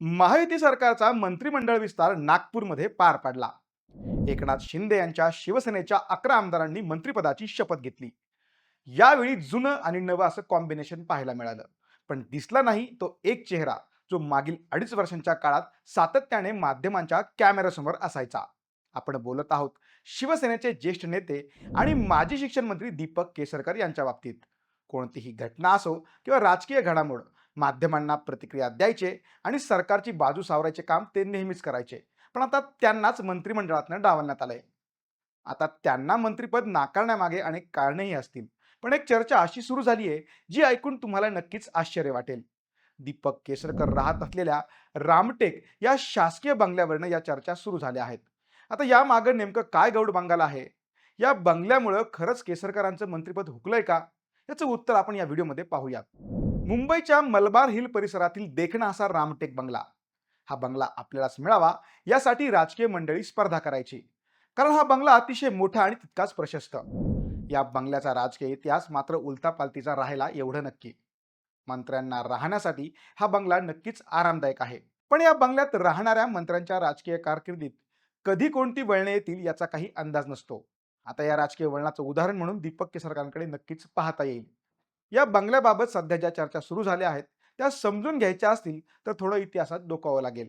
महायुती सरकारचा मंत्रिमंडळ विस्तार नागपूरमध्ये पार पडला. एकनाथ शिंदे यांच्या शिवसेनेच्या 11 आमदारांनी मंत्रिपदाची शपथ घेतली. यावेळी जुनं आणि नवं असं कॉम्बिनेशन पाहायला मिळालं. पण दिसला नाही तो एक चेहरा, जो मागील 2.5 वर्षांच्या काळात सातत्याने माध्यमांच्या कॅमेऱ्यासमोर असायचा. आपण बोलत आहोत शिवसेनेचे ज्येष्ठ नेते आणि माजी शिक्षण मंत्री दीपक केसरकर यांच्या बाबतीत. कोणतीही घटना असो किंवा राजकीय घडामोड, माध्यमांना प्रतिक्रिया द्यायचे आणि सरकारची बाजू सावरायचे काम ते नेहमीच करायचे. पण आता त्यांनाच मंत्रिमंडळातनं डावलण्यात आलंय. आता त्यांना मंत्रिपद नाकारण्यामागे अनेक कारणेही असतील. पण एक चर्चा अशी सुरू झाली आहे, जी ऐकून तुम्हाला नक्कीच आश्चर्य वाटेल. दीपक केसरकर राहत असलेल्या रामटेक या शासकीय बंगल्यावरनं या चर्चा सुरू झाल्या आहेत. आता या मागे नेमकं काय गौड बंगाल आहे? या बंगल्यामुळं खरंच केसरकरांचं मंत्रिपद हुकलंय का? याचं उत्तर आपण या व्हिडिओमध्ये पाहूयात. मुंबईच्या मलबार हिल परिसरातील देखणा असा रामटेक बंगला. हा बंगला आपल्यालाच मिळावा यासाठी राजकीय मंडळी स्पर्धा करायची. कारण हा बंगला अतिशय मोठा आणि तितकाच प्रशस्त. या बंगल्याचा राजकीय इतिहास मात्र उलथापालथीचा राहिला एवढं नक्की. मंत्र्यांना राहण्यासाठी हा बंगला नक्कीच आरामदायक आहे. पण या बंगल्यात राहणाऱ्या मंत्र्यांच्या राजकीय कारकिर्दीत कधी कोणती वळणे येतील याचा काही अंदाज नसतो. आता या राजकीय वळणाचं उदाहरण म्हणून दीपक केसरकरांकडे नक्कीच पाहता येईल. या बंगल्याबाबत सध्या ज्या चर्चा सुरू झाल्या आहेत त्या समजून घ्यायच्या असतील तर थोडं इतिहासात डोकावं लागेल.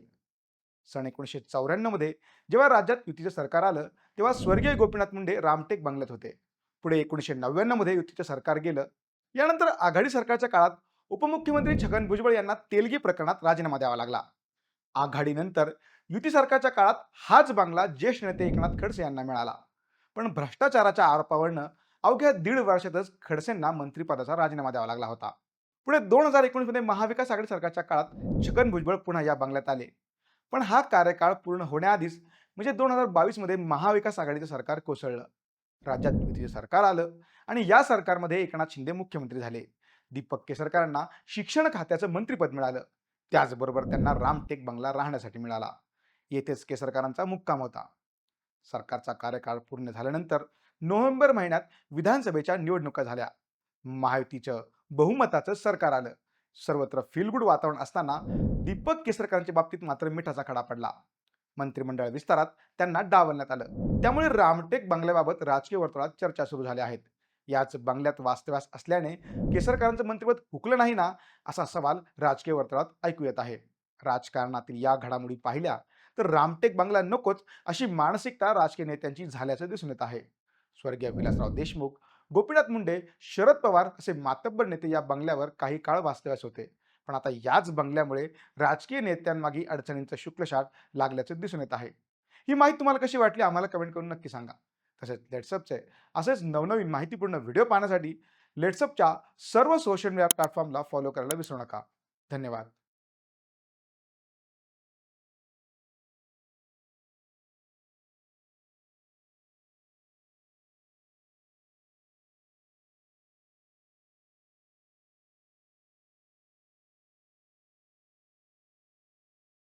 सन 1994 मध्ये जेव्हा राज्यात युतीचं सरकार आलं, तेव्हा स्वर्गीय गोपीनाथ मुंडे रामटेक बंगल्यात होते. पुढे 1999 मध्ये युतीचं सरकार गेलं. यानंतर आघाडी सरकारच्या काळात उपमुख्यमंत्री छगन भुजबळ यांना तेलगी प्रकरणात राजीनामा द्यावा लागला. आघाडीनंतर युती सरकारच्या काळात हाच बंगला ज्येष्ठ नेते एकनाथ खडसे यांना मिळाला. पण भ्रष्टाचाराच्या आरोपावरनं अवघ्या 1.5 वर्षातच खडसेंना मंत्रिपदाचा राजीनामा द्यावा लागला होता. पुढे 2019 मध्ये महाविकास आघाडी सरकारच्या काळात छगन भुजबळ पुन्हा या बंगल्यात आले. पण हा कार्यकाळ पूर्ण होण्याआधीच म्हणजे 2022 मध्ये महाविकास आघाडीचं सरकार कोसळलं. राज्यात युतीचे सरकार आलं आणि या सरकारमध्ये एकनाथ शिंदे मुख्यमंत्री झाले. दीपक केसरकरांना शिक्षण खात्याचं मंत्रिपद मिळालं. त्याचबरोबर त्यांना रामटेक बंगला राहण्यासाठी मिळाला. येथेच केसरकरांचा मुक्काम होता. सरकारचा कार्यकाळ पूर्ण झाल्यानंतर नोव्हेंबर महिन्यात विधानसभेच्या निवडणुका झाल्या. महायुतीचं बहुमताचं सरकार आलं. सर्वत्र फीलगुड वातावरण असताना दीपक केसरकरांच्या बाबतीत मात्र मिठाचा खडा पडला. मंत्रिमंडळ विस्तारात त्यांना डावलण्यात आलं. त्यामुळे रामटेक बंगल्याबाबत राजकीय वर्तुळात चर्चा सुरू झाल्या आहेत. याच बंगल्यात वास्तव्यास असल्याने केसरकरांचं मंत्रिपद हुकलं नाही ना, असा सवाल राजकीय वर्तुळात ऐकू येत आहे. राजकारणातील या घडामोडी पाहिल्या तर रामटेक बंगला नकोच अशी मानसिकता राजकीय नेत्यांची झाल्याचं दिसून येत आहे. स्वर्गीय विलासराव देशमुख, गोपीनाथ मुंडे, शरद पवार असे मातब्बर नेते या बंगल्यावर काही काळ वास्तव्यास होते. पण आता याच बंगल्यामुळे राजकीय नेत्यांमागे अडचणींचं शुक्लशाट लागल्याचं दिसून येत आहे. ही माहिती तुम्हाला कशी वाटली आम्हाला कमेंट करून नक्की सांगा. तसेच लेट्सअपचे असेच नवनवीन माहितीपूर्ण व्हिडिओ पाहण्यासाठी लेट्सअपच्या सर्व सोशल मीडिया प्लॅटफॉर्मला फॉलो करायला विसरू नका. धन्यवाद.